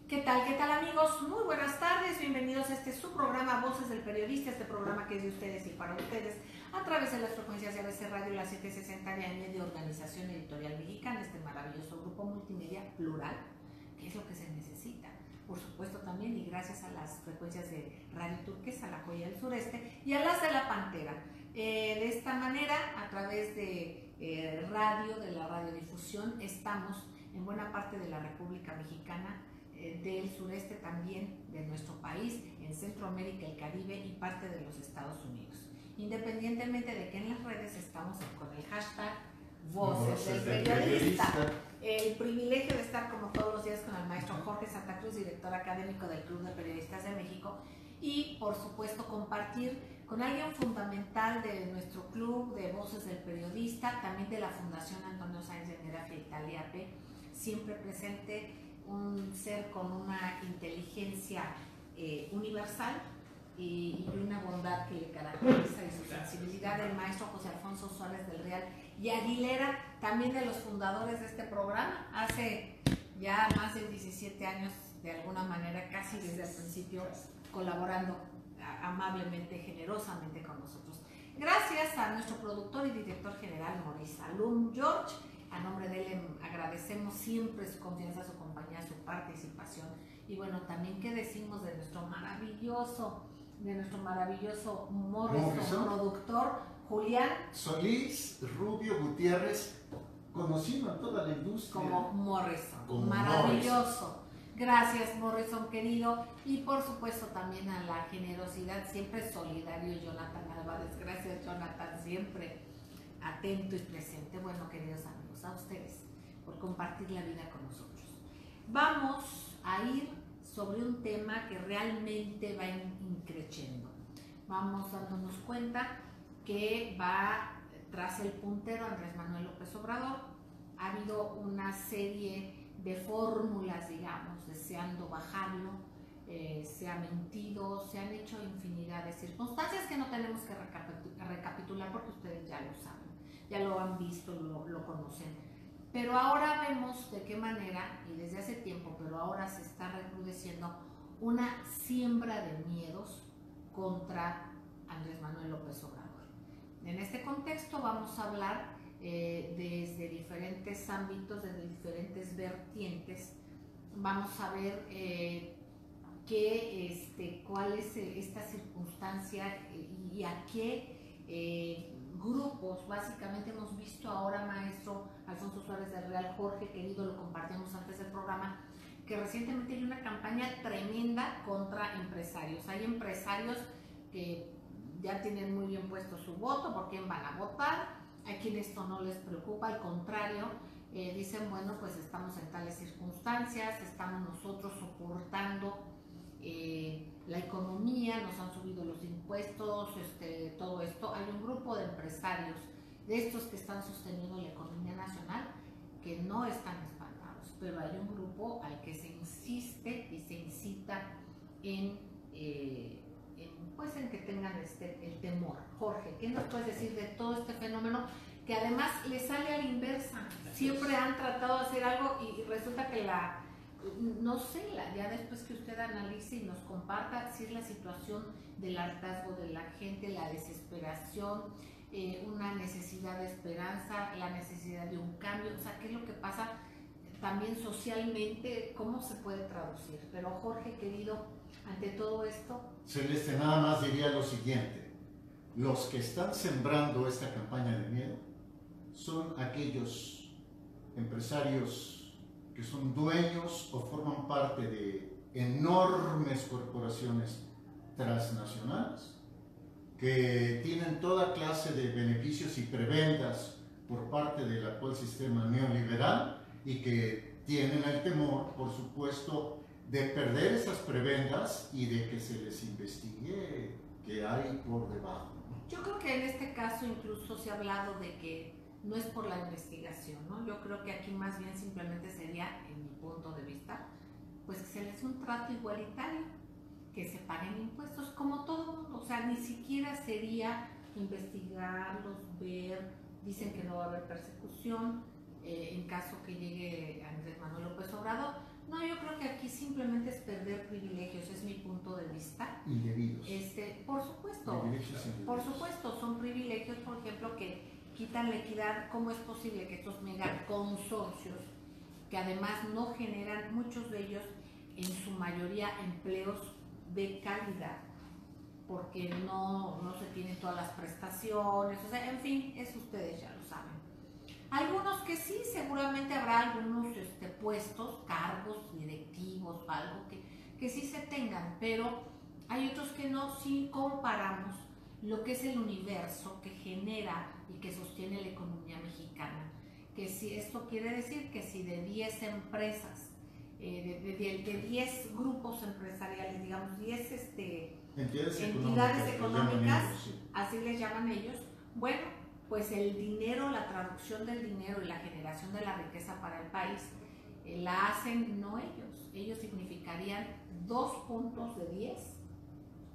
¿Qué tal amigos? Muy buenas tardes, bienvenidos a su programa Voces del Periodista, este programa que es de ustedes y para ustedes a través de las frecuencias de ABC Radio, la 760 de AM de Organización Editorial Mexicana, este maravilloso grupo multimedia plural, que es lo que se necesita. Por supuesto también y gracias a las frecuencias de Radio Turquesa, La Joya del Sureste y a las de La Pantera. De esta manera, a través de radio, de la radiodifusión, estamos en buena parte de la República Mexicana, del sureste también de nuestro país, en Centroamérica, el Caribe y parte de los Estados Unidos. Independientemente de que en las redes estamos con el hashtag Voces del Periodista. El privilegio de estar como todos los días con el maestro Jorge Santa Cruz, director académico del Club de Periodistas de México, y por supuesto compartir con alguien fundamental de nuestro club de Voces del Periodista, también de la Fundación Antonio Sáenz de Mera Feitaliape, siempre presente, un ser con una inteligencia universal y una bondad que le caracteriza y su sensibilidad, el maestro José Alfonso Suárez del Real y Aguilera, también de los fundadores de este programa, hace ya más de 17 años, de alguna manera, casi desde el principio, colaborando amablemente, generosamente con nosotros. Gracias a nuestro productor y director general, Maurice Alum George. A nombre de él le agradecemos siempre su confianza, su compañía, su participación. Y bueno, también qué decimos de nuestro maravilloso Morrison productor, Julián Solís Rubio Gutiérrez, conocido en toda la industria como Morrison, maravilloso. Gracias Morrison querido, y por supuesto también a la generosidad, siempre solidario, Jonathan Álvarez. Gracias Jonathan, siempre atento y presente. Bueno, queridos amigos, a ustedes por compartir la vida con nosotros. Vamos a ir sobre un tema que realmente va increciendo. Vamos dándonos cuenta que va tras el puntero Andrés Manuel López Obrador. Ha habido una serie de fórmulas, digamos, deseando bajarlo. Se ha mentido, se han hecho infinidad de circunstancias que no tenemos que recapitular porque ustedes ya lo saben, ya lo han visto, lo conocen. Pero ahora vemos de qué manera, y desde hace tiempo, pero ahora se está recrudeciendo una siembra de miedos contra Andrés Manuel López Obrador. En este contexto vamos a hablar desde diferentes ámbitos, desde diferentes vertientes. Vamos a ver cuál es esta circunstancia y a qué grupos. Básicamente hemos visto ahora, maestro Alfonso Suárez del Real, Jorge querido, lo compartimos antes del programa, que recientemente hay una campaña tremenda contra empresarios. Hay empresarios que ya tienen muy bien puesto su voto, por quién van a votar. Hay quienes esto no les preocupa, al contrario, dicen, bueno, pues estamos en tales circunstancias, estamos nosotros soportando la economía, nos han subido los impuestos, todo esto. Hay un grupo de empresarios, de estos que están sosteniendo la economía nacional, que no están espantados, pero hay un grupo al que se insiste y se incita en que tengan el temor. Jorge, ¿qué nos puedes decir de todo este fenómeno que además le sale a la inversa? Siempre han tratado de hacer algo y resulta que ya después que usted analice y nos comparta si es la situación del hartazgo de la gente, la desesperación, una necesidad de esperanza, la necesidad de un cambio, o sea, qué es lo que pasa también socialmente, cómo se puede traducir. Pero Jorge querido, ante todo esto, Celeste, nada más diría lo siguiente: los que están sembrando esta campaña de miedo son aquellos empresarios que son dueños o forman parte de enormes corporaciones transnacionales que tienen toda clase de beneficios y prebendas por parte del actual sistema neoliberal y que tienen el temor, por supuesto, de perder esas prebendas y de que se les investigue qué hay por debajo. Yo creo que en este caso incluso se ha hablado de que no es por la investigación, ¿no? Yo creo que aquí más bien simplemente sería, en mi punto de vista, pues que se les dé un trato igualitario, que se paguen impuestos como todo el mundo. O sea, ni siquiera sería investigarlos, ver, dicen que no va a haber persecución en caso que llegue Andrés Manuel López Obrador. No, yo creo que aquí sí simplemente es perder privilegios, es mi punto de vista. Indebidos. Por supuesto, por supuesto, son privilegios, por ejemplo, que quitan la equidad. ¿Cómo es posible que estos megaconsorcios, que además no generan, muchos de ellos, en su mayoría, empleos de calidad, porque no se tienen todas las prestaciones, o sea, en fin, eso ustedes ya lo saben. Algunos que sí, seguramente habrá algunos puestos, cargos directivos, algo que sí se tengan, pero hay otros que no. Si comparamos lo que es el universo que genera y que sostiene la economía mexicana, que si esto quiere decir que si de 10 empresas, de 10 grupos empresariales, digamos 10 entidades económicas, así les llaman ellos, bueno, pues el dinero, la traducción del dinero y la generación de la riqueza para el país la hacen no ellos significarían 2 puntos de 10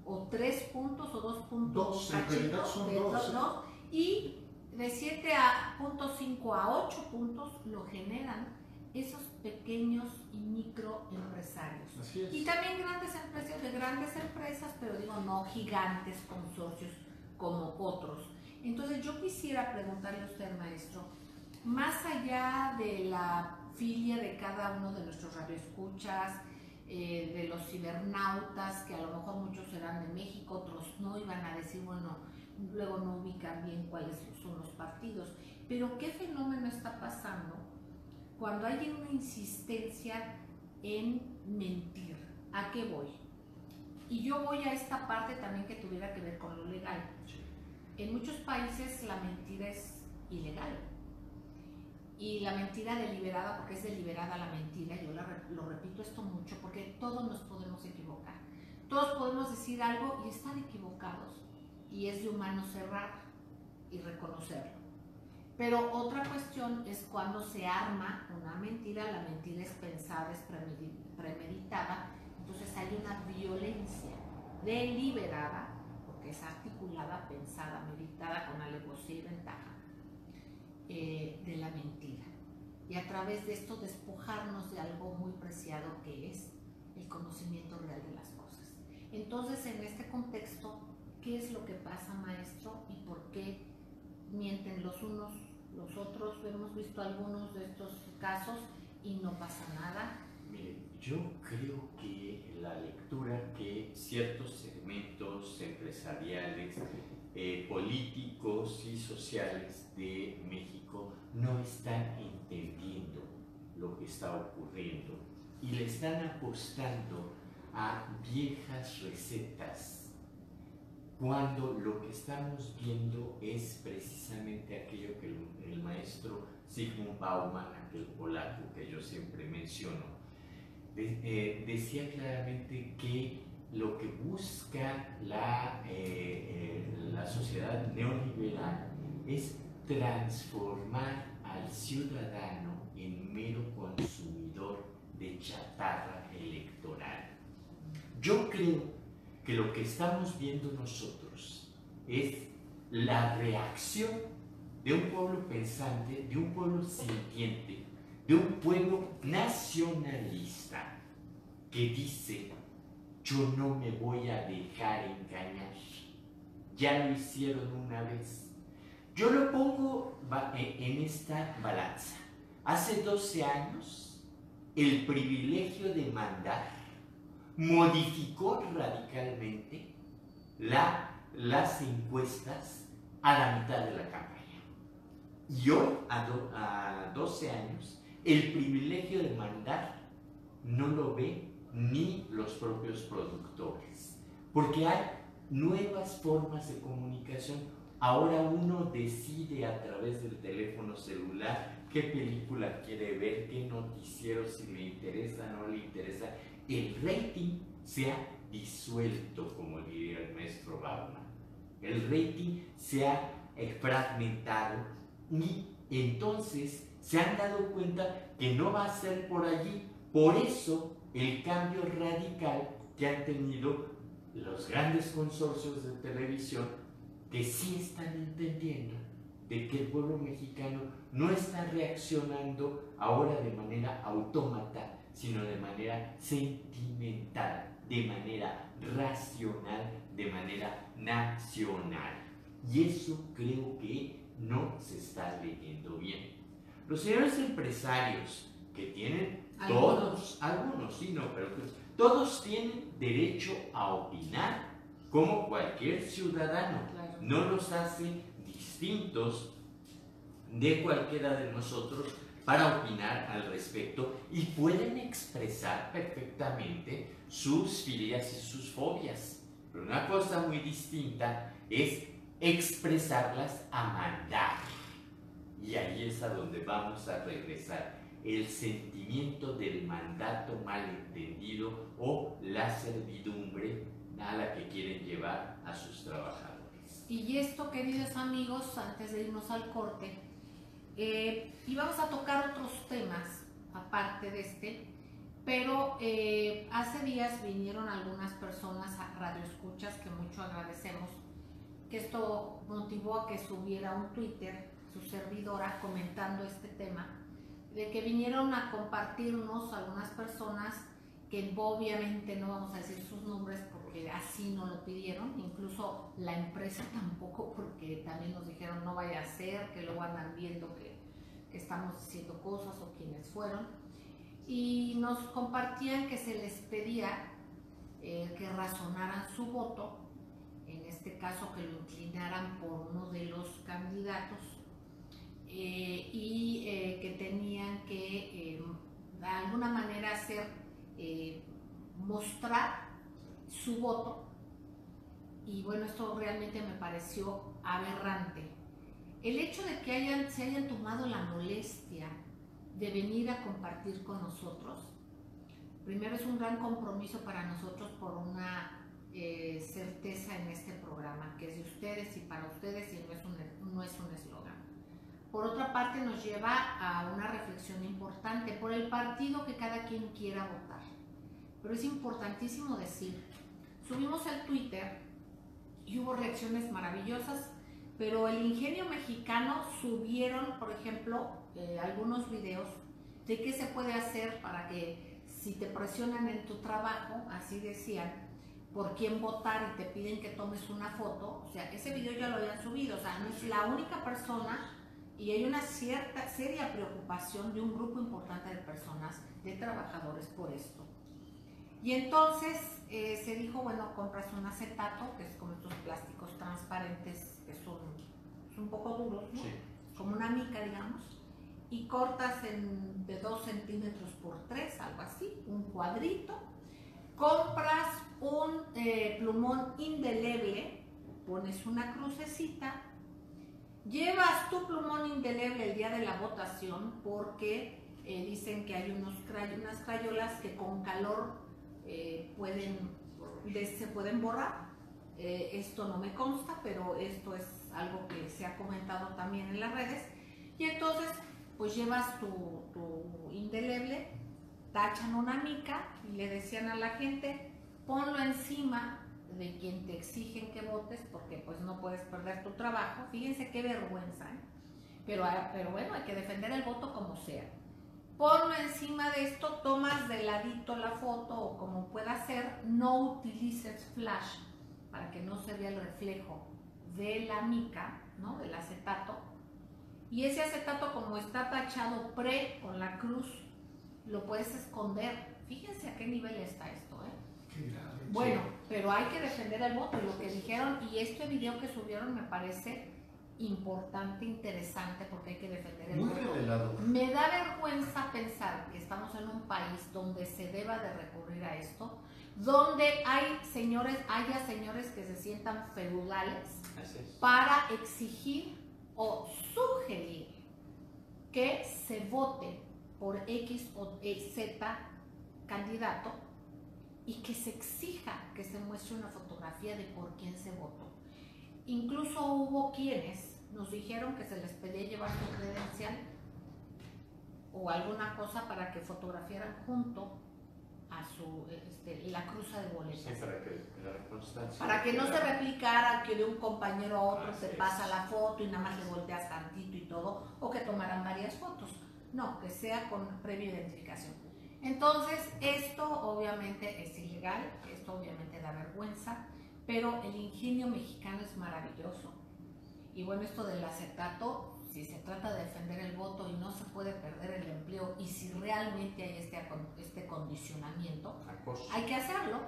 o 3 puntos o 2 puntos, en realidad son 2, y de 7.5 a 8 puntos lo generan esos pequeños y microempresarios. Así es. Y también grandes empresas, de grandes empresas, pero digo, no gigantes consorcios como otros. Entonces yo quisiera preguntarle a usted, maestro, más allá de la filia de cada uno de nuestros radioescuchas, de los cibernautas, que a lo mejor muchos serán de México, otros no, iban a decir, bueno, luego no ubican bien cuáles son los partidos, pero ¿qué fenómeno está pasando cuando hay una insistencia en mentir? ¿A qué voy? Y yo voy a esta parte también que tuviera que ver con lo legal. En muchos países la mentira es ilegal. Y la mentira deliberada, porque es deliberada la mentira, yo lo repito esto mucho, porque todos nos podemos equivocar. Todos podemos decir algo y estar equivocados. Y es de humanos errar y reconocerlo. Pero otra cuestión es cuando se arma una mentira, la mentira es pensada, es premeditada, entonces hay una violencia deliberada, porque es articulada, pensada, meditada con alevosía y ventaja, de la mentira. Y a través de esto despojarnos de algo muy preciado que es el conocimiento real de las cosas. Entonces, en este contexto, ¿qué es lo que pasa, maestro? ¿Y por qué mienten los unos los otros? Hemos visto algunos de estos casos y no pasa nada. Mire, yo creo que la lectura que ciertos segmentos empresariales, políticos y sociales de México no están entendiendo lo que está ocurriendo y le están apostando a viejas recetas, cuando lo que estamos viendo es precisamente aquello que el maestro Zygmunt Bauman, aquel polaco que yo siempre menciono, decía claramente que lo que busca la sociedad neoliberal es transformar al ciudadano en mero consumidor de chatarra electoral. Yo creo que lo que estamos viendo nosotros es la reacción de un pueblo pensante, de un pueblo sintiente, de un pueblo nacionalista que dice: yo no me voy a dejar engañar, ya lo hicieron una vez. Yo lo pongo en esta balanza. Hace 12 años, el privilegio de mandar modificó radicalmente las encuestas a la mitad de la campaña. Y hoy, a 12 años, el privilegio de mandar no lo ve ni los propios productores, porque hay nuevas formas de comunicación. Ahora uno decide a través del teléfono celular qué película quiere ver, qué noticiero, si le interesa o no le interesa. El rating se ha disuelto, como diría el maestro Bauman. El rating se ha fragmentado y entonces se han dado cuenta que no va a ser por allí. Por eso el cambio radical que han tenido los grandes consorcios de televisión, que sí están entendiendo de que el pueblo mexicano no está reaccionando ahora de manera autómata, sino de manera sentimental, de manera racional, de manera nacional. Y eso creo que no se está leyendo bien. Los señores empresarios que tienen algunos sí, no, pero todos tienen derecho a opinar como cualquier ciudadano. Claro. No los hace distintos de cualquiera de nosotros para opinar al respecto y pueden expresar perfectamente sus filias y sus fobias. Pero una cosa muy distinta es expresarlas a mandar. Y ahí es a donde vamos a regresar. El sentimiento del mandato malentendido o la servidumbre a la que quieren llevar a sus trabajadores. Y esto, queridos amigos, antes de irnos al corte, íbamos a tocar otros temas aparte de este, pero hace días vinieron algunas personas a Radio Escuchas que mucho agradecemos, que esto motivó a que subiera un Twitter su servidora comentando este tema, de que vinieron a compartirnos algunas personas que obviamente no vamos a decir sus nombres porque así no lo pidieron, incluso la empresa tampoco, porque también nos dijeron no vaya a ser, que luego andan viendo que estamos haciendo cosas o quienes fueron, y nos compartían que se les pedía que razonaran su voto, en este caso que lo inclinaran por uno de los candidatos, y que tenían que de alguna manera mostrar su voto. Y bueno, esto realmente me pareció aberrante. El hecho de que se hayan tomado la molestia de venir a compartir con nosotros, primero es un gran compromiso para nosotros por una certeza en este programa, que es de ustedes y para ustedes, y no es un eslogan. Por otra parte, nos lleva a una reflexión importante por el partido que cada quien quiera votar. Pero es importantísimo decir, subimos al Twitter y hubo reacciones maravillosas, pero el Ingenio Mexicano subieron, por ejemplo, algunos videos de qué se puede hacer para que si te presionan en tu trabajo, así decían, por quién votar y te piden que tomes una foto. O sea, ese video ya lo habían subido, o sea, no es la única persona. Y hay una seria preocupación de un grupo importante de personas, de trabajadores por esto. Y entonces se dijo, bueno, compras un acetato, que es como estos plásticos transparentes, que son un poco duros, ¿no? Sí. Como una mica, digamos, y cortas de 2 centímetros por 3, algo así, un cuadrito. Compras un plumón indeleble, pones una crucecita. Llevas tu plumón indeleble el día de la votación porque dicen que hay unas crayolas que con calor se pueden borrar. Esto no me consta, pero esto es algo que se ha comentado también en las redes. Y entonces, pues llevas tu indeleble, tachan una mica y le decían a la gente, ponlo encima de quien te exigen que votes, porque pues no puedes perder tu trabajo. Fíjense qué vergüenza, ¿eh? Pero bueno, hay que defender el voto como sea. Ponlo encima de esto, tomas de ladito la foto o como pueda ser, no utilices flash para que no se vea el reflejo de la mica, ¿no? Del acetato. Y ese acetato, como está tachado con la cruz, lo puedes esconder. Fíjense a qué nivel está esto, ¿eh? Qué grave. Bueno, pero hay que defender el voto, lo que dijeron, y este video que subieron me parece importante, interesante, porque hay que defender el voto. Muy revelador. Me da vergüenza pensar que estamos en un país donde se deba de recurrir a esto, donde haya señores que se sientan feudales para exigir o sugerir que se vote por X o Z candidato y que se exija que se muestre una fotografía de por quién se votó. Incluso hubo quienes nos dijeron que se les pedía llevar su credencial o alguna cosa para que fotografiaran junto a la cruza de boletas. Sí, la constancia. Para que no se replicara que de un compañero a otro se pasa la foto y nada más le volteas tantito y todo, o que tomaran varias fotos. No, que sea con previa identificación. Entonces, esto obviamente es ilegal, esto obviamente da vergüenza, pero el ingenio mexicano es maravilloso. Y bueno, esto del acetato, si se trata de defender el voto y no se puede perder el empleo, y si realmente hay este condicionamiento, hay que hacerlo,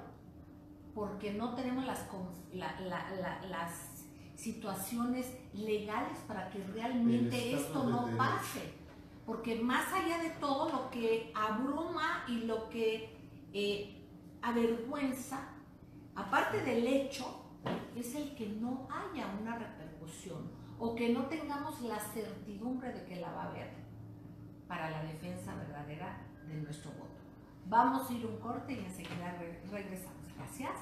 porque no tenemos las situaciones legales para que realmente esto no pase. Porque más allá de todo, lo que abruma y lo que avergüenza, aparte del hecho, es el que no haya una repercusión o que no tengamos la certidumbre de que la va a haber para la defensa verdadera de nuestro voto. Vamos a ir un corte y enseguida regresamos. Gracias.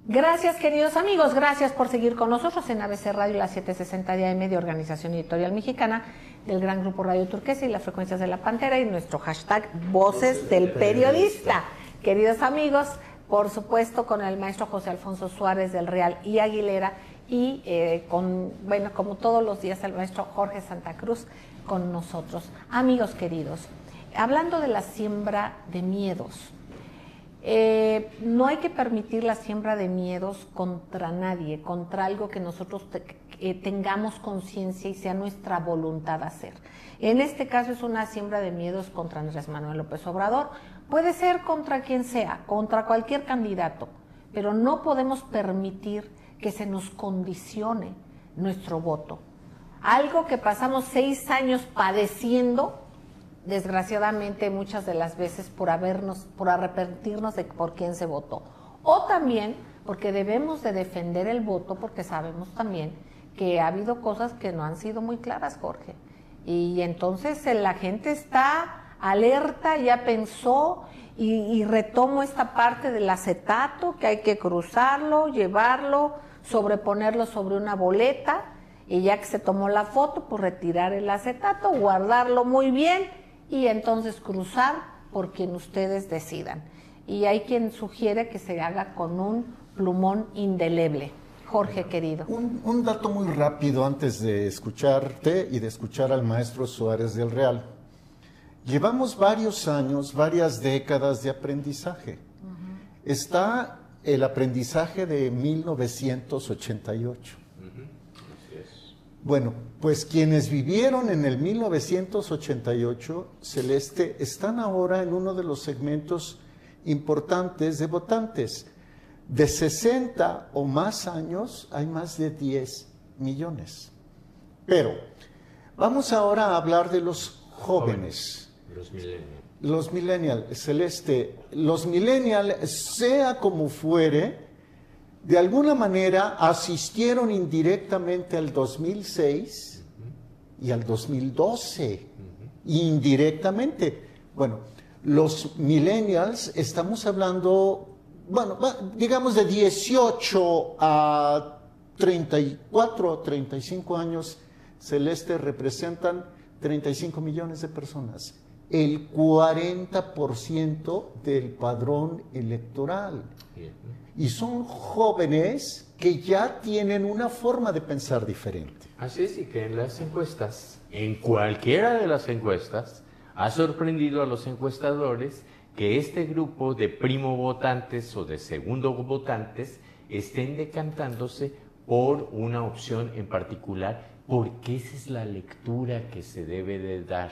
Gracias, queridos amigos, gracias por seguir con nosotros en ABC Radio, la 760 de AM de Organización Editorial Mexicana, del Gran Grupo Radio Turquesa y las frecuencias de la Pantera, y nuestro hashtag Voces del Periodista. Queridos amigos, por supuesto con el maestro José Alfonso Suárez del Real y Aguilera, y como todos los días, el maestro Jorge Santa Cruz con nosotros. Amigos queridos, hablando de la siembra de miedos, no hay que permitir la siembra de miedos contra nadie, contra algo que nosotros tengamos conciencia y sea nuestra voluntad hacer. En este caso es una siembra de miedos contra Andrés Manuel López Obrador. Puede ser contra quien sea, contra cualquier candidato, pero no podemos permitir que se nos condicione nuestro voto. Algo que pasamos 6 años padeciendo, desgraciadamente muchas de las veces por arrepentirnos de por quién se votó, o también porque debemos de defender el voto, porque sabemos también que ha habido cosas que no han sido muy claras, Jorge, y entonces la gente está alerta, ya pensó, y retomo esta parte del acetato, que hay que cruzarlo, llevarlo, sobreponerlo sobre una boleta, y ya que se tomó la foto, pues retirar el acetato, guardarlo muy bien, y entonces cruzar por quien ustedes decidan. Y hay quien sugiere que se haga con un plumón indeleble. Jorge, querido. Un dato muy rápido antes de escucharte y de escuchar al maestro Suárez del Real. Llevamos varios años, varias décadas de aprendizaje. Está el aprendizaje de 1988. Bueno, pues quienes vivieron en el 1988, Celeste, están ahora en uno de los segmentos importantes de votantes. De 60 o más años hay más de 10 millones. Pero vamos ahora a hablar de los jóvenes. Los millennials, Celeste. Los millennials, sea como fuere, de alguna manera asistieron indirectamente al 2006 y al 2012, indirectamente. Bueno, los millennials, estamos hablando, digamos de 18 a 34 o 35 años, Celeste, representan 35 millones de personas, el 40% del padrón electoral. Y son jóvenes que ya tienen una forma de pensar diferente. Así es, y que en las encuestas, en cualquiera de las encuestas, ha sorprendido a los encuestadores que este grupo de primo votantes o de segundo votantes estén decantándose por una opción en particular, porque esa es la lectura que se debe de dar.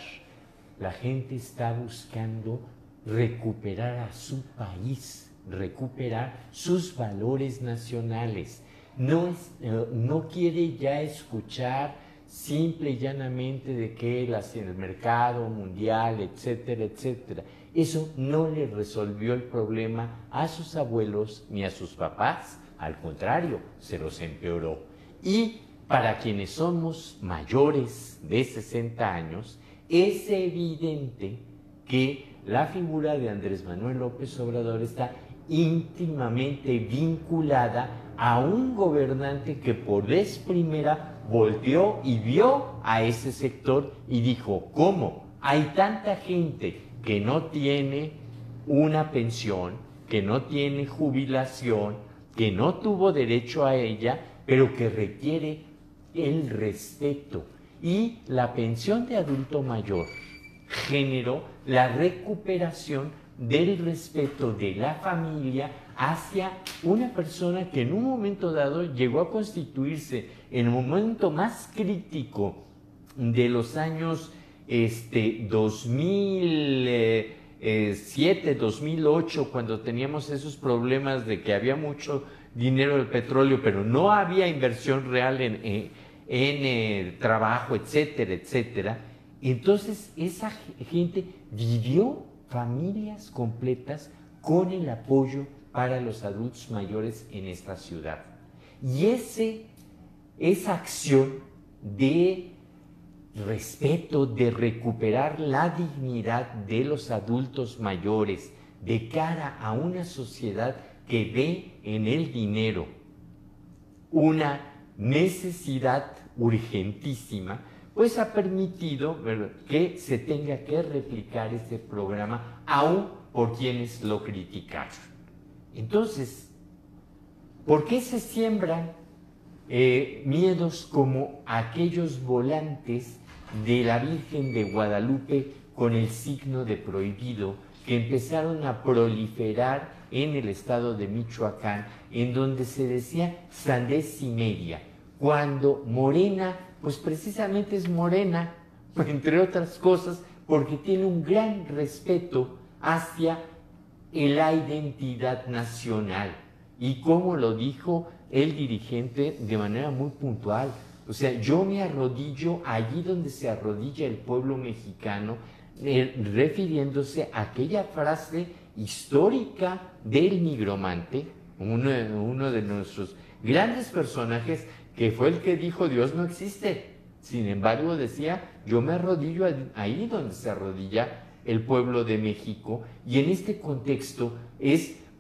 La gente está buscando recuperar a su país, recuperar sus valores nacionales. No quiere ya escuchar simple y llanamente de que el mercado mundial, etcétera, etcétera. Eso no le resolvió el problema a sus abuelos ni a sus papás, al contrario, se los empeoró. Y para quienes somos mayores de 60 años, es evidente que la figura de Andrés Manuel López Obrador está íntimamente vinculada a un gobernante que por vez primera volteó y vio a ese sector y dijo: ¿cómo? Hay tanta gente que no tiene una pensión, que no tiene jubilación, que no tuvo derecho a ella, pero que requiere el respeto. Y la pensión de adulto mayor generó la recuperación del respeto de la familia hacia una persona que en un momento dado llegó a constituirse en el momento más crítico de los años 2007, 2008, cuando teníamos esos problemas de que había mucho dinero del petróleo, pero no había inversión real en trabajo, etcétera, etcétera. Entonces esa gente vivió familias completas con el apoyo para los adultos mayores en esta ciudad. Y esa acción de respeto, de recuperar la dignidad de los adultos mayores de cara a una sociedad que ve en el dinero una necesidad urgentísima, pues ha permitido, ¿verdad?, que se tenga que replicar este programa aún por quienes lo criticaron. Entonces, ¿por qué se siembran miedos como aquellos volantes de la Virgen de Guadalupe con el signo de prohibido que empezaron a proliferar en el estado de Michoacán, en donde se decía sandez y media, cuando Morena, pues precisamente es Morena, entre otras cosas, porque tiene un gran respeto hacia la identidad nacional, y como lo dijo el dirigente de manera muy puntual, o sea, yo me arrodillo allí donde se arrodilla el pueblo mexicano, refiriéndose a aquella frase histórica del nigromante, uno de nuestros grandes personajes, que fue el que dijo Dios no existe. Sin embargo decía, yo me arrodillo ahí donde se arrodilla el pueblo de México, y en este contexto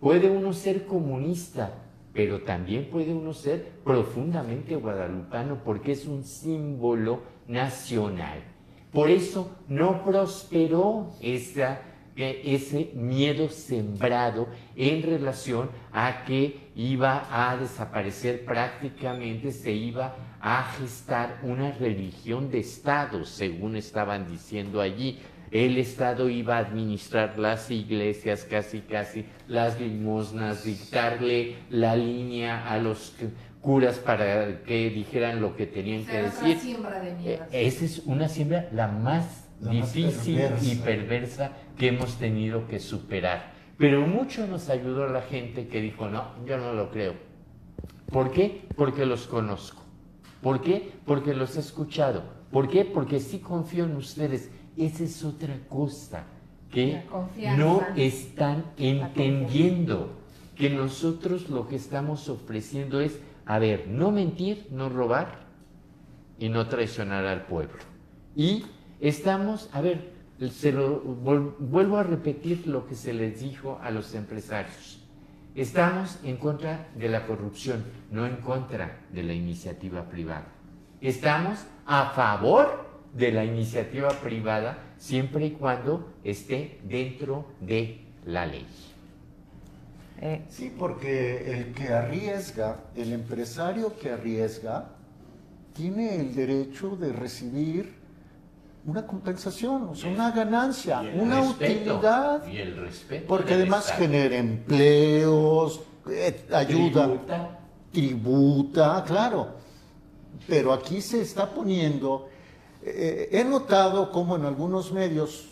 puede uno ser comunista, pero también puede uno ser profundamente guadalupano, porque es un símbolo nacional. Por eso no prosperó ese miedo sembrado en relación a que iba a desaparecer prácticamente, se iba a gestar una religión de Estado, según estaban diciendo allí. El Estado iba a administrar las iglesias, casi las limosnas, dictarle la línea a los curas para que dijeran lo que tenían que decir. Otra siembra de miedo. Esa es una siembra la más difícil y perversa que hemos tenido que superar. Pero mucho nos ayudó la gente que dijo, no, yo no lo creo. ¿Por qué? Porque los conozco. ¿Por qué? Porque los he escuchado. ¿Por qué? Porque sí confío en ustedes. Esa es otra cosa que no están entendiendo, que nosotros lo que estamos ofreciendo es, a ver, no mentir, no robar y no traicionar al pueblo. Y estamos, a ver, vuelvo a repetir lo que se les dijo a los empresarios. Estamos en contra de la corrupción, no en contra de la iniciativa privada. Estamos a favor de la iniciativa privada siempre y cuando esté dentro de la ley. Sí, porque el que arriesga, el empresario que arriesga, tiene el derecho de recibir una compensación, o sea, una ganancia, una utilidad. Y el respeto. Porque además genera empleos, ayuda, tributa, claro. Pero aquí se está poniendo, he notado como en algunos medios,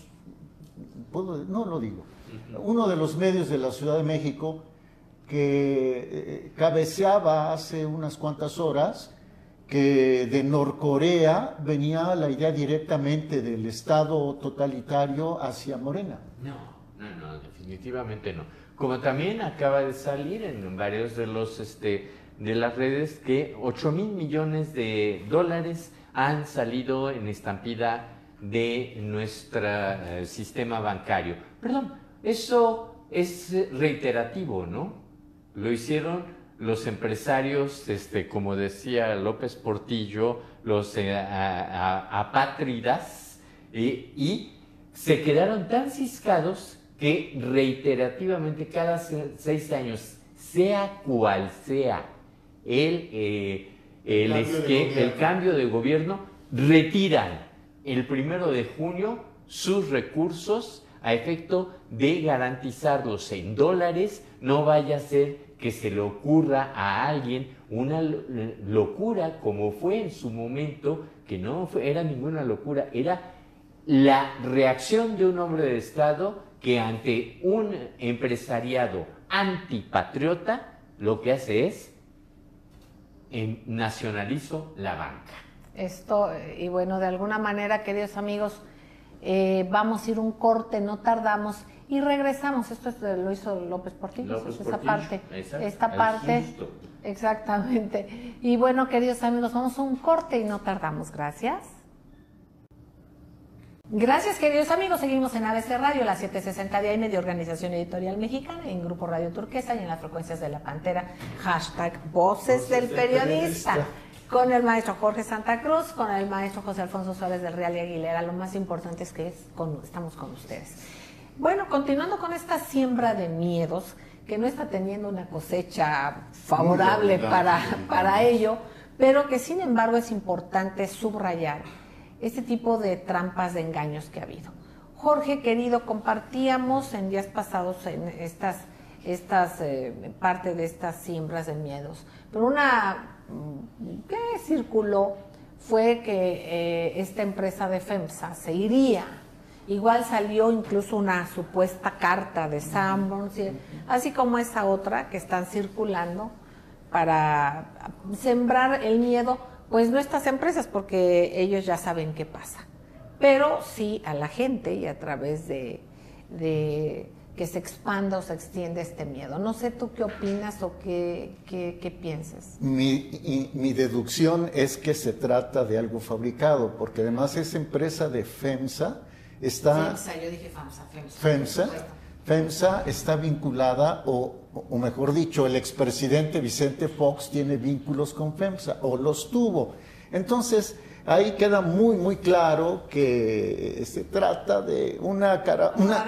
no lo digo, uno de los medios de la Ciudad de México que cabeceaba hace unas cuantas horas que de Norcorea venía la idea directamente del Estado totalitario hacia Morena. No, definitivamente no. Como también acaba de salir en varios de los de las redes que 8,000 millones de dólares han salido en estampida de nuestro sistema bancario. Perdón, eso es reiterativo, ¿no? Lo hicieron los empresarios, como decía López Portillo, los apátridas, y se quedaron tan ciscados que reiterativamente cada 6 años, sea cual sea el cambio de gobierno, retiran el 1 de junio sus recursos a efecto de garantizarlos en dólares. No vaya a ser que se le ocurra a alguien una locura como fue en su momento, que no era ninguna locura, era la reacción de un hombre de Estado que ante un empresariado antipatriota lo que hace es nacionalizo la banca. Esto, y bueno, de alguna manera, queridos amigos, vamos a ir un corte, no tardamos y regresamos. Esto lo hizo López Portillo, esa parte, esta parte, exactamente. Y bueno, queridos amigos, vamos a un corte y no tardamos. Gracias. Gracias, queridos amigos. Seguimos en ABC Radio, la 760 de AM de Organización Editorial Mexicana, en Grupo Radio Turquesa y en las frecuencias de La Pantera. #Voces del Periodista. Con el maestro Jorge Santa Cruz, con el maestro José Alfonso Suárez del Real y Aguilera. Lo más importante es que estamos con ustedes. Bueno, continuando con esta siembra de miedos, que no está teniendo una cosecha favorable para ello, pero que sin embargo es importante subrayar este tipo de trampas, de engaños que ha habido. Jorge, querido, compartíamos en días pasados en parte de estas siembras de miedos, pero una que circuló fue que esta empresa de FEMSA se iría. Igual salió incluso una supuesta carta de Sanborns, así como esa otra que están circulando para sembrar el miedo, pues no estas empresas, porque ellos ya saben qué pasa, pero sí a la gente y a través de que se expanda o se extienda este miedo. No sé tú qué opinas o qué piensas. Mi deducción es que se trata de algo fabricado, porque además esa empresa de FEMSA está... FEMSA, yo dije FEMSA. FEMSA está vinculada, o mejor dicho, el expresidente Vicente Fox tiene vínculos con FEMSA, o los tuvo. Entonces, ahí queda muy, muy claro que se trata de una carambola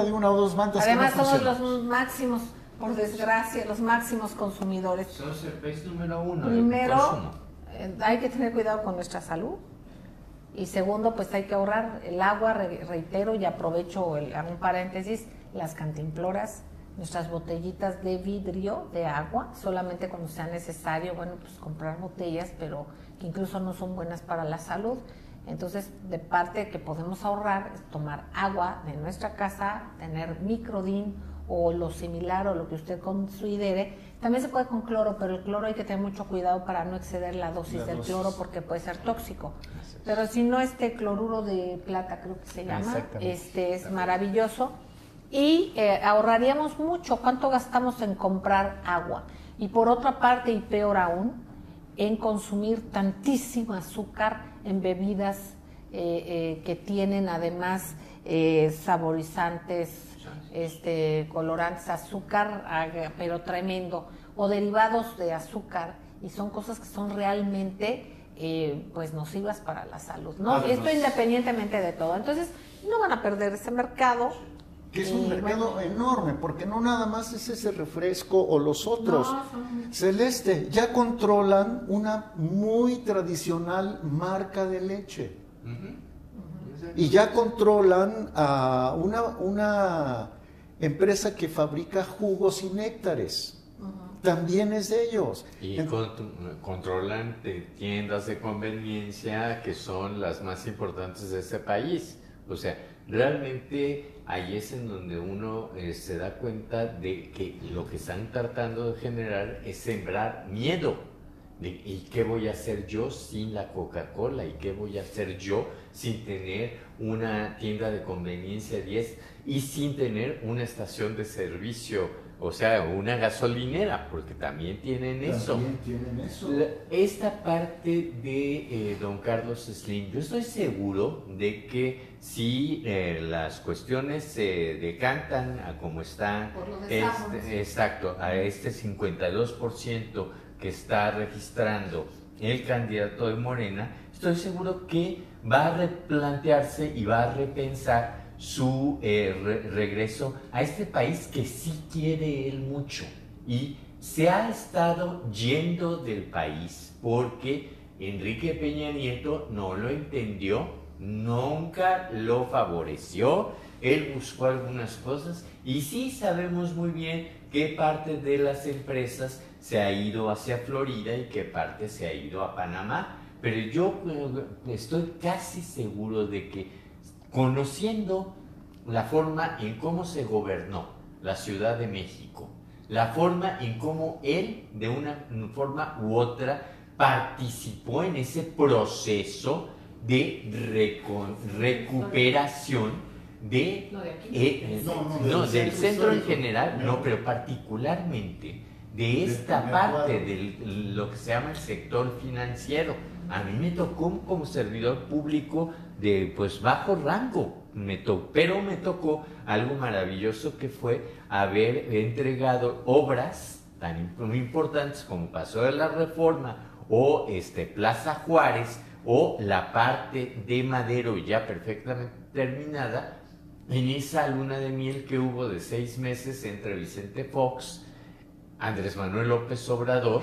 de una o dos bandas. Además, que no somos los máximos, por desgracia, los máximos consumidores. Somos el país número 1 Primero, del consumo. Hay que tener cuidado con nuestra salud. Y segundo, pues hay que ahorrar el agua, reitero, y aprovecho, hago un paréntesis, las cantimploras, nuestras botellitas de vidrio de agua, solamente cuando sea necesario, bueno, pues comprar botellas, pero que incluso no son buenas para la salud. Entonces, de parte que podemos ahorrar es tomar agua de nuestra casa, tener microdin o lo similar o lo que usted considere. También se puede con cloro, pero el cloro hay que tener mucho cuidado para no exceder la dosis del cloro porque puede ser tóxico. Pero si no, cloruro de plata creo que se llama, es maravilloso. Y ahorraríamos mucho. ¿Cuánto gastamos en comprar agua? Y por otra parte, y peor aún, en consumir tantísimo azúcar en bebidas que tienen además saborizantes, colorantes, azúcar, pero tremendo, o derivados de azúcar, y son cosas que son realmente pues nocivas para la salud, ¿no? Además, esto independientemente de todo. Entonces, no van a perder ese mercado. Que es un mercado enorme, porque no nada más es ese refresco o los otros. Celeste, ya controlan una muy tradicional marca de leche. Y ya controlan a una empresa que fabrica jugos y néctares. También es de ellos. Y controlan tiendas de conveniencia que son las más importantes de este país. O sea, realmente ahí es en donde uno se da cuenta de que lo que están tratando de generar es sembrar miedo. ¿Y qué voy a hacer yo sin la Coca-Cola? ¿Y qué voy a hacer yo sin tener una tienda de conveniencia 10 y sin tener una estación de servicio? O sea, una gasolinera, porque también tienen eso. Esta parte de don Carlos Slim, yo estoy seguro de que si las cuestiones se decantan a como están, exacto, a este 52% que está registrando el candidato de Morena, estoy seguro que va a replantearse y va a repensar su regreso a este país que sí quiere él mucho, y se ha estado yendo del país porque Enrique Peña Nieto no lo entendió nunca lo favoreció. Él buscó algunas cosas y sí sabemos muy bien qué parte de las empresas se ha ido hacia Florida y qué parte se ha ido a Panamá. Pero yo estoy casi seguro de que, conociendo la forma en cómo se gobernó la Ciudad de México, la forma en cómo él, de una forma u otra, participó en ese proceso de recuperación de, del centro en general, no, pero particularmente de esta parte de lo que se llama el sector financiero. A mí me tocó como servidor público de pues bajo rango, pero me tocó algo maravilloso, que fue haber entregado obras tan importantes como Paseo de la Reforma o Plaza Juárez o la parte de Madero ya perfectamente terminada, en esa luna de miel que hubo de 6 meses entre Vicente Fox, Andrés Manuel López Obrador,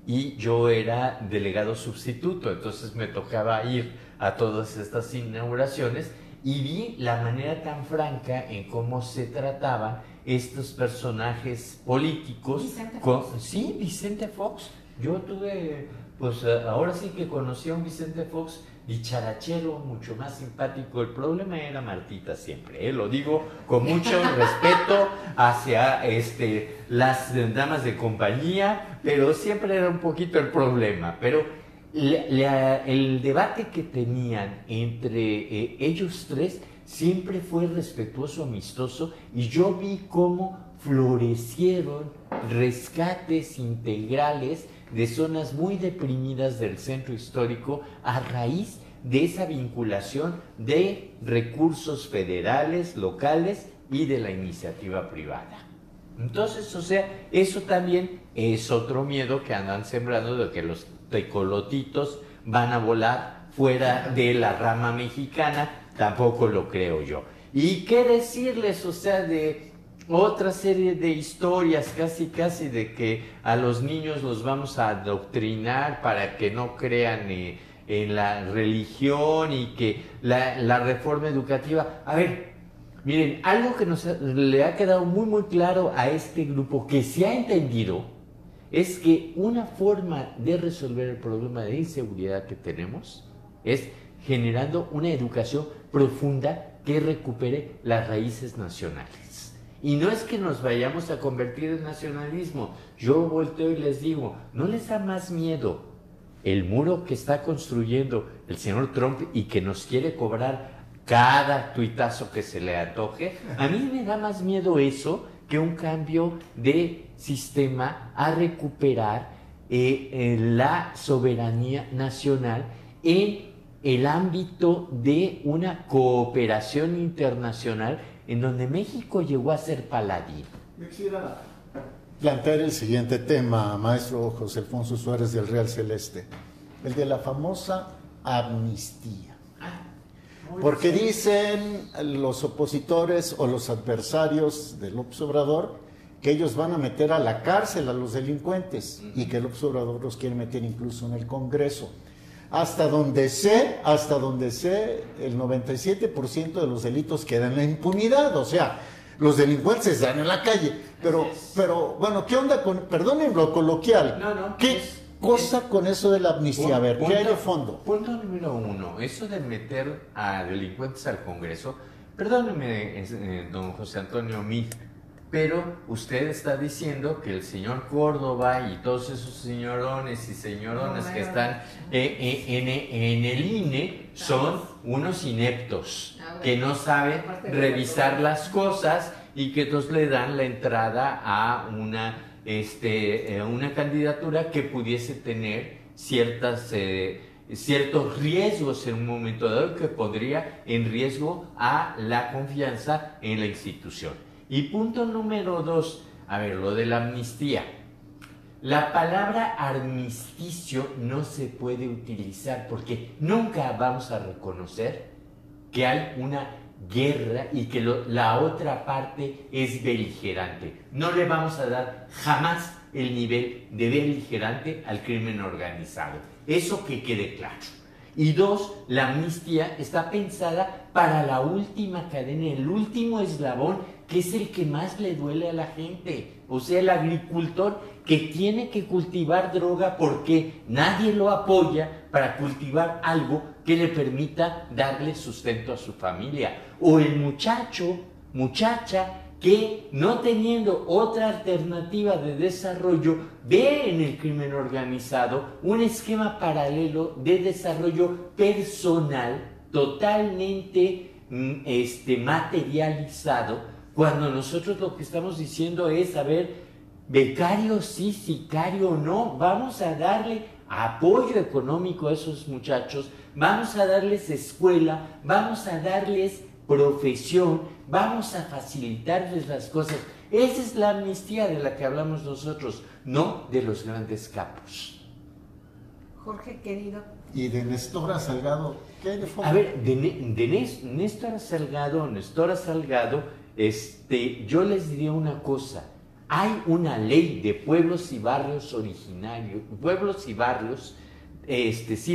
y yo era delegado sustituto. Entonces me tocaba ir a todas estas inauguraciones y vi la manera tan franca en cómo se trataban estos personajes políticos. Vicente Fox. Sí, Vicente Fox. Yo tuve, pues ahora sí que conocí a un Vicente Fox dicharachero, mucho más simpático. El problema era Martita siempre, lo digo con mucho respeto hacia las damas de compañía, pero siempre era un poquito el problema. Pero el debate que tenían entre ellos tres siempre fue respetuoso, amistoso, y yo vi cómo florecieron rescates integrales de zonas muy deprimidas del centro histórico a raíz de esa vinculación de recursos federales, locales y de la iniciativa privada. Entonces, o sea, eso también es otro miedo que andan sembrando, de que los tecolotitos van a volar fuera de la rama mexicana. Tampoco lo creo yo. ¿Y qué decirles, o sea, de otra serie de historias, casi de que a los niños los vamos a adoctrinar para que no crean en la religión, y que la reforma educativa? A ver, miren, algo que le ha quedado muy claro a este grupo, que se ha entendido, es que una forma de resolver el problema de inseguridad que tenemos es generando una educación profunda que recupere las raíces nacionales. Y no es que nos vayamos a convertir en nacionalismo. Yo volteo y les digo, ¿no les da más miedo el muro que está construyendo el señor Trump y que nos quiere cobrar cada tuitazo que se le antoje? A mí me da más miedo eso que un cambio de sistema a recuperar la soberanía nacional en el ámbito de una cooperación internacional en donde México llegó a ser paladín. Yo quisiera plantear el siguiente tema, maestro José Alfonso Suárez del Real Celeste, el de la famosa amnistía. Porque dicen los opositores o los adversarios del López Obrador que ellos van a meter a la cárcel a los delincuentes y que el López Obrador los quiere meter incluso en el Congreso. Hasta donde sé, el 97% de los delitos quedan en la impunidad, o sea, los delincuentes están en la calle. Pero bueno, ¿qué onda con, perdonen lo coloquial, qué cosa con eso de la amnistía? A ver, ¿qué hay de fondo? Punto número 1, eso de meter a delincuentes al Congreso, perdóneme, don José Antonio Meade, pero usted está diciendo que el señor Córdoba y todos esos señorones y señoronas que están en el INE son unos ineptos, que no saben revisar las cosas y que entonces le dan la entrada a una candidatura que pudiese tener ciertos riesgos en un momento dado, que pondría en riesgo a la confianza en la institución. Y punto número 2, a ver, lo de la amnistía. La palabra armisticio no se puede utilizar porque nunca vamos a reconocer que hay una guerra y que la otra parte es beligerante. No le vamos a dar jamás el nivel de beligerante al crimen organizado. Eso que quede claro. Y dos, la amnistía está pensada para la última cadena, el último eslabón, que es el que más le duele a la gente. O sea, el agricultor que tiene que cultivar droga porque nadie lo apoya para cultivar algo que le permita darle sustento a su familia. O el muchacha, que no teniendo otra alternativa de desarrollo, ve en el crimen organizado un esquema paralelo de desarrollo personal totalmente materializado, cuando nosotros lo que estamos diciendo es, a ver, becario sí, sicario no, vamos a darle apoyo económico a esos muchachos, vamos a darles escuela, vamos a darles profesión, vamos a facilitarles las cosas. Esa es la amnistía de la que hablamos nosotros, no de los grandes capos. Jorge, querido. ¿Y de Nestora Salgado qué hay de fondo? A ver, de Néstor Salgado, yo les diría una cosa. Hay una ley de pueblos y barrios originarios,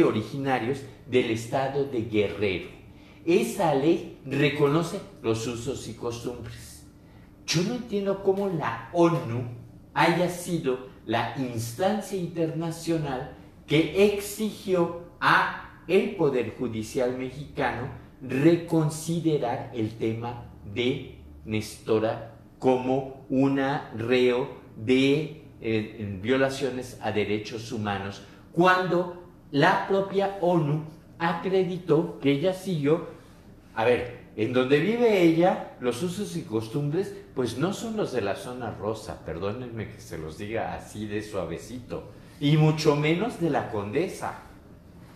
originarios del estado de Guerrero. Esa ley reconoce los usos y costumbres. Yo no entiendo cómo la ONU haya sido la instancia internacional que exigió a el Poder Judicial mexicano reconsiderar el tema de Nestora como una reo de violaciones a derechos humanos, cuando la propia ONU acreditó que ella siguió, a ver, en donde vive ella, los usos y costumbres, pues no son los de la zona rosa, perdónenme que se los diga así de suavecito, y mucho menos de la Condesa.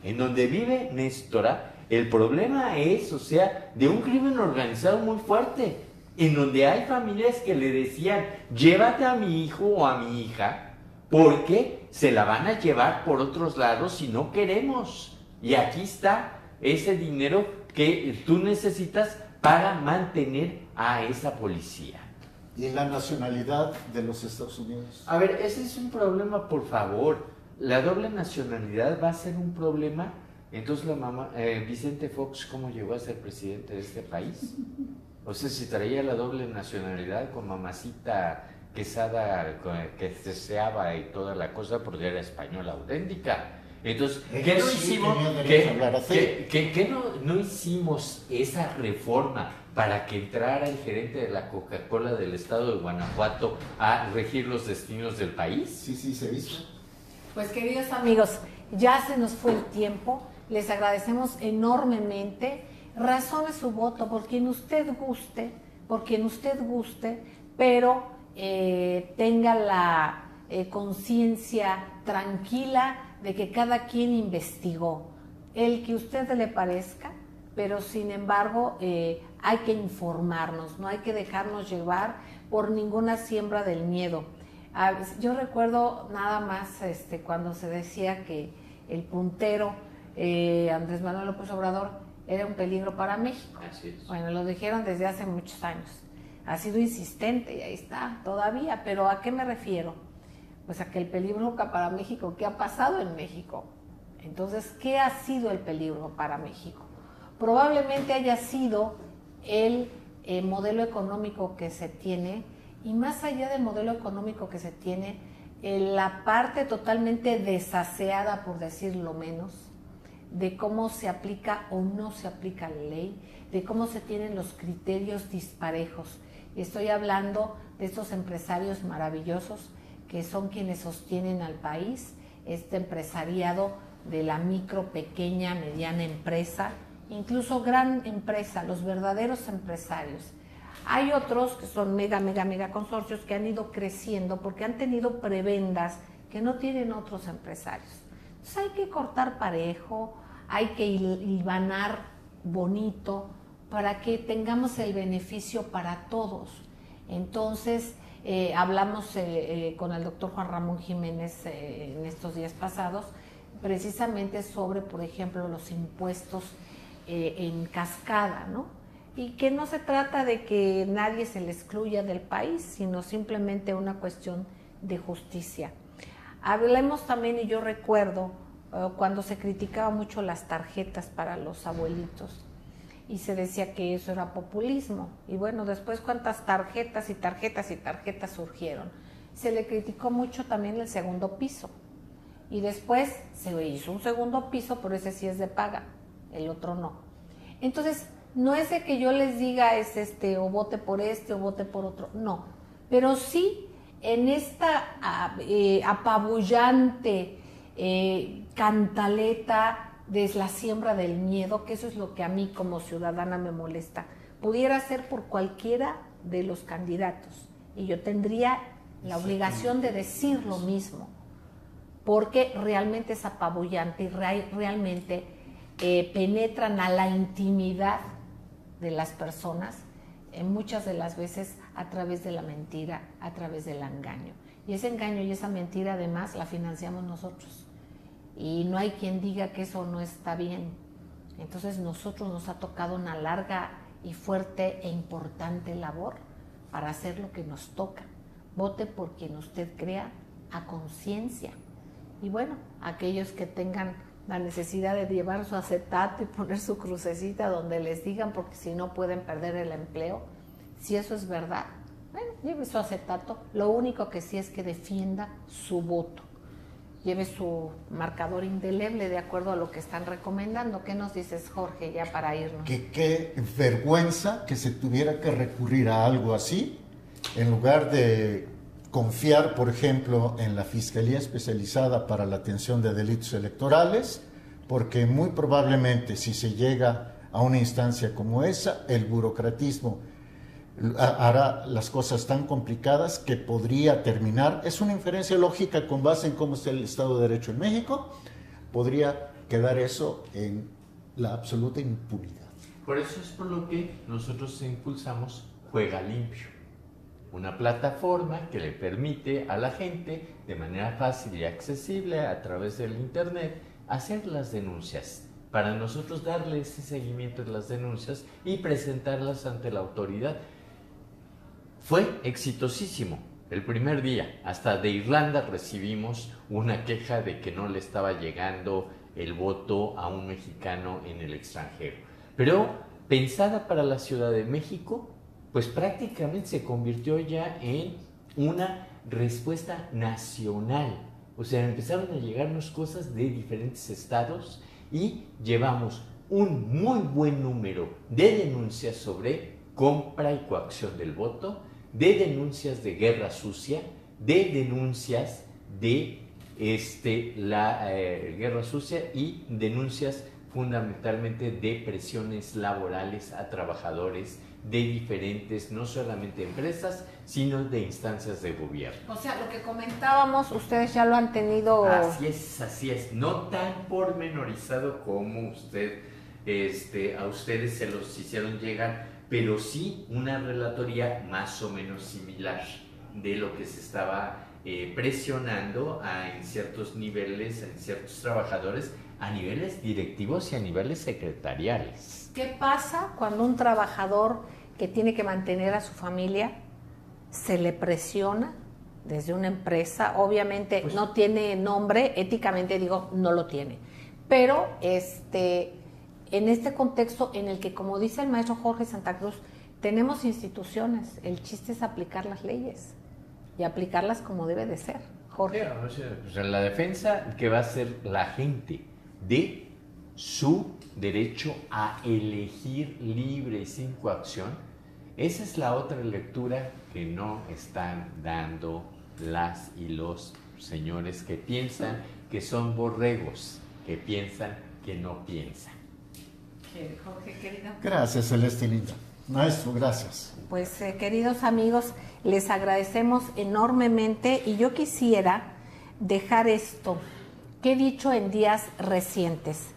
En donde vive Néstora, el problema es, o sea, de un crimen organizado muy fuerte, en donde hay familias que le decían, llévate a mi hijo o a mi hija, porque se la van a llevar por otros lados si no queremos. Y aquí está ese dinero que tú necesitas para mantener a esa policía. ¿Y la nacionalidad de los Estados Unidos? A ver, ese es un problema, por favor. La doble nacionalidad va a ser un problema. Entonces la mamá, Vicente Fox, ¿cómo llegó a ser presidente de este país? O sea, si traía la doble nacionalidad con mamacita Quesada, que deseaba y toda la cosa, porque era española auténtica. Entonces, ¿qué no hicimos? ¿Qué no hicimos esa reforma para que entrara el gerente de la Coca-Cola del estado de Guanajuato a regir los destinos del país? Sí, se hizo. Pues queridos amigos, ya se nos fue el tiempo, les agradecemos enormemente, razone su voto por quien usted guste, pero tenga la conciencia tranquila de que cada quien investigó, el que a usted le parezca, pero sin embargo hay que informarnos, no hay que dejarnos llevar por ninguna siembra del miedo. Yo recuerdo nada más cuando se decía que el puntero Andrés Manuel López Obrador era un peligro para México. Así es. Bueno, lo dijeron desde hace muchos años. Ha sido insistente y ahí está todavía, pero ¿a qué me refiero? Pues a que el peligro para México, ¿qué ha pasado en México? Entonces, ¿qué ha sido el peligro para México? Probablemente haya sido el modelo económico que se tiene, y más allá del modelo económico que se tiene, la parte totalmente desaseada, por decirlo menos, de cómo se aplica o no se aplica la ley, de cómo se tienen los criterios disparejos. Y estoy hablando de estos empresarios maravillosos que son quienes sostienen al país, este empresariado de la micro, pequeña, mediana empresa, incluso gran empresa, los verdaderos empresarios. Hay otros que son mega consorcios que han ido creciendo porque han tenido prebendas que no tienen otros empresarios. Entonces hay que cortar parejo, hay que hilvanar bonito para que tengamos el beneficio para todos. Entonces, hablamos con el doctor Juan Ramón Jiménez en estos días pasados, precisamente sobre, por ejemplo, los impuestos en cascada, ¿no? Y que no se trata de que nadie se le excluya del país, sino simplemente una cuestión de justicia. Hablemos también, y yo recuerdo, cuando se criticaba mucho las tarjetas para los abuelitos y se decía que eso era populismo. Y bueno, después cuántas tarjetas y tarjetas y tarjetas surgieron. Se le criticó mucho también el segundo piso. Y después se hizo un segundo piso, pero ese sí es de paga, el otro no. Entonces, no es de que yo les diga o vote por o vote por otro, no. Pero sí, en esta apabullante cantaleta de la siembra del miedo, que eso es lo que a mí como ciudadana me molesta, pudiera ser por cualquiera de los candidatos y yo tendría la obligación de decir lo mismo, porque realmente es apabullante y realmente penetran a la intimidad de las personas, muchas de las veces a través de la mentira, a través del engaño. Y ese engaño y esa mentira además la financiamos nosotros. Y no hay quien diga que eso no está bien. Entonces nosotros nos ha tocado una larga y fuerte e importante labor para hacer lo que nos toca. Vote por quien usted crea a conciencia. Y bueno, aquellos que tengan la necesidad de llevar su acetato y poner su crucecita donde les digan, porque si no pueden perder el empleo, si eso es verdad, bueno, lleve su acetato. Lo único que sí es que defienda su voto. Lleve su marcador indeleble de acuerdo a lo que están recomendando. ¿Qué nos dices, Jorge, ya para irnos? Que qué vergüenza que se tuviera que recurrir a algo así, en lugar de confiar, por ejemplo, en la Fiscalía Especializada para la Atención de Delitos Electorales, porque muy probablemente si se llega a una instancia como esa, el burocratismo hará las cosas tan complicadas que podría terminar, es una inferencia lógica con base en cómo está el Estado de Derecho en México, podría quedar eso en la absoluta impunidad. Por eso es por lo que nosotros impulsamos Juega Limpio, una plataforma que le permite a la gente de manera fácil y accesible a través del internet hacer las denuncias, para nosotros darle ese seguimiento de las denuncias y presentarlas ante la autoridad. Fue exitosísimo el primer día. Hasta de Irlanda recibimos una queja de que no le estaba llegando el voto a un mexicano en el extranjero. Pero pensada para la Ciudad de México, pues prácticamente se convirtió ya en una respuesta nacional. O sea, empezaron a llegarnos cosas de diferentes estados y llevamos un muy buen número de denuncias sobre compra y coacción del voto, de denuncias de guerra sucia, de denuncias de la guerra sucia y denuncias fundamentalmente de presiones laborales a trabajadores de diferentes, no solamente empresas, sino de instancias de gobierno. O sea, lo que comentábamos, ustedes ya lo han tenido... Así es, no tan pormenorizado como usted, a ustedes se los hicieron llegar, pero sí una relatoría más o menos similar de lo que se estaba presionando en ciertos niveles, en ciertos trabajadores, a niveles directivos y a niveles secretariales. ¿Qué pasa cuando un trabajador que tiene que mantener a su familia se le presiona desde una empresa? Obviamente pues, no tiene nombre, éticamente digo, no lo tiene, pero en este contexto en el que, como dice el maestro Jorge Santa Cruz, tenemos instituciones, el chiste es aplicar las leyes y aplicarlas como debe de ser. Jorge. O sea, la defensa que va a hacer la gente de su derecho a elegir libre y sin coacción, esa es la otra lectura que no están dando las y los señores que piensan que son borregos, que piensan que no piensan. Jorge, querido. Gracias, Celeste Linda. Maestro, gracias. Pues, queridos amigos, les agradecemos enormemente y yo quisiera dejar esto que he dicho en días recientes.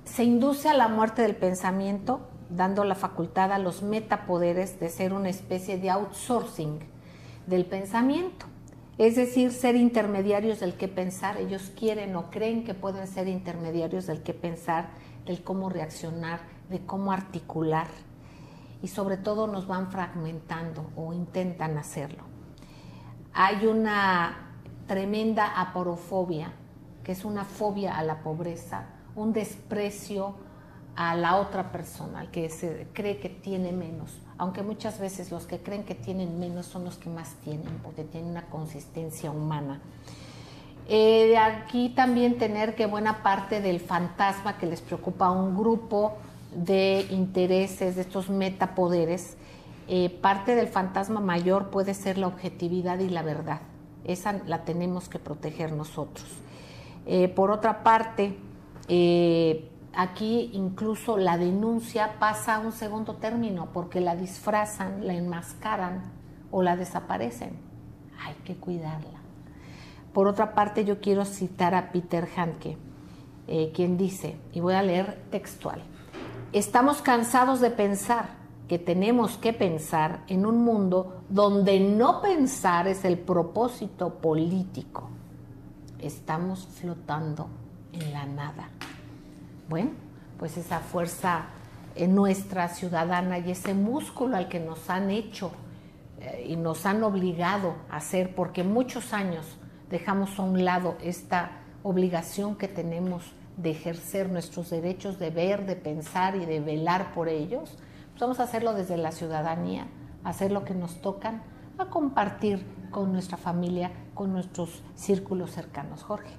Se induce a la muerte del pensamiento, dando la facultad a los metapoderes de ser una especie de outsourcing del pensamiento. Es decir, ser intermediarios del qué pensar. Ellos quieren o creen que pueden ser intermediarios del qué pensar, del cómo reaccionar, de cómo articular. Y sobre todo nos van fragmentando o intentan hacerlo. Hay una tremenda aporofobia que es una fobia a la pobreza, un desprecio a la otra persona, al que se cree que tiene menos, aunque muchas veces los que creen que tienen menos son los que más tienen, porque tienen una consistencia humana. Aquí también tener que buena parte del fantasma que les preocupa a un grupo de intereses, de estos metapoderes, parte del fantasma mayor puede ser la objetividad y la verdad. Esa la tenemos que proteger nosotros. Por otra parte, aquí incluso la denuncia pasa a un segundo término porque la disfrazan, la enmascaran o la desaparecen. Hay que cuidarla. Por otra parte, yo quiero citar a Peter Handke, quien dice, y voy a leer textual: estamos cansados de pensar que tenemos que pensar en un mundo donde no pensar es el propósito político. Estamos flotando en la nada. Bueno, pues esa fuerza nuestra ciudadana y ese músculo al que nos han hecho y nos han obligado a hacer, porque muchos años dejamos a un lado esta obligación que tenemos de ejercer nuestros derechos, de ver, de pensar y de velar por ellos. Pues vamos a hacerlo desde la ciudadanía, hacer lo que nos tocan, a compartir con nuestra familia, con nuestros círculos cercanos. Jorge.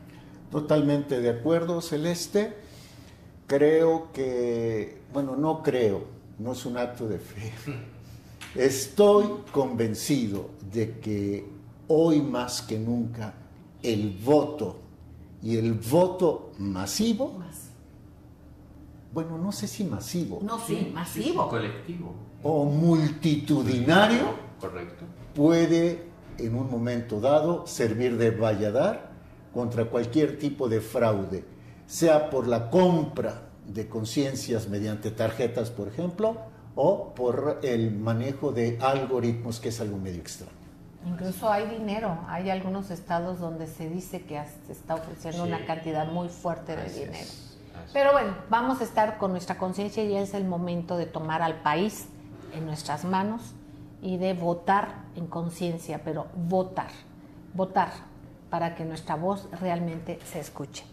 Totalmente de acuerdo, Celeste. Creo que, bueno, no creo, no es un acto de fe. Estoy convencido de que hoy más que nunca el voto y el voto masivo, bueno, no sé si masivo, no, sí, masivo, colectivo o multitudinario, correcto, puede en un momento dado servir de valladar contra cualquier tipo de fraude, sea por la compra de conciencias mediante tarjetas, por ejemplo, o por el manejo de algoritmos, que es algo medio extraño. Incluso hay dinero, hay algunos estados donde se dice que se está ofreciendo una cantidad muy fuerte de dinero. Pero bueno, vamos a estar con nuestra conciencia y es el momento de tomar al país en nuestras manos y de votar en conciencia, pero votar para que nuestra voz realmente se escuche.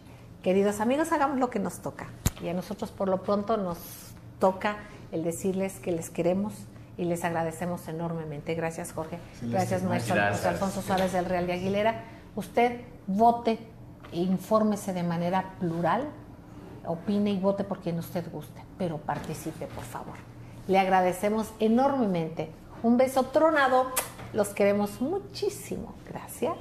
Queridos amigos, hagamos lo que nos toca y a nosotros por lo pronto nos toca el decirles que les queremos y les agradecemos enormemente. Gracias, Jorge. Gracias, maestro Alfonso Suárez del Real de Aguilera. Usted vote e infórmese de manera plural, opine y vote por quien usted guste, pero participe, por favor. Le agradecemos enormemente. Un beso tronado. Los queremos muchísimo. Gracias.